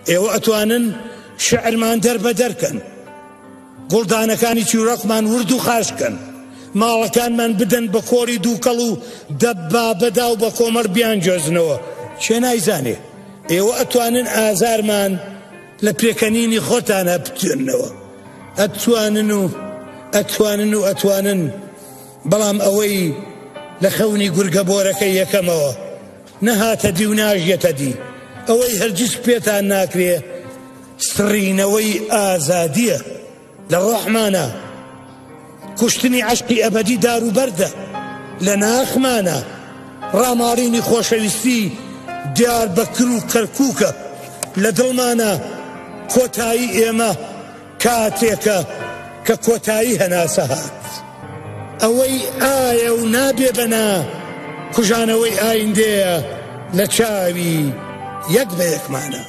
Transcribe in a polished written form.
ئێوە ئەتوانن شعرمان دەربەدەرکەن، گوڵدانەکانی چیرۆکمان ورد و خاشکەن، ماڵەکانمان بدەن بە کۆری دووکەڵ و دەبا بەدا و بە کۆمەڵ بیان جۆزنەوە. چێ نایزانێ ئێوە ئەتوانن ئازارمان لە پێکەنینی خۆتانە بتێننەوە، ئەتوانن بەڵام ئەوەی لە خەونی گورگە بۆرەکەی یەکەمەوە نەهاتە دی و ناژێتە دی، ئەوەی هەرگیز پێتان ناکرێ سڕینەوەی ئازادیە لە ڕۆحمانە، کوشتنی عەشقی ئەبەدی داروبەردە لە ناخمانە، ڕاماڵینی خۆشەویستی دیار بەکر و کەرکووکە لە دڵمانە، کۆتایی ئێمە کاتێکە کە کۆتایی هەناسە هات. ئەوەی ئایە و نابێ بەنا کوژانەوەی ئایندەیە لە چاوی یەک بە یەکمانە.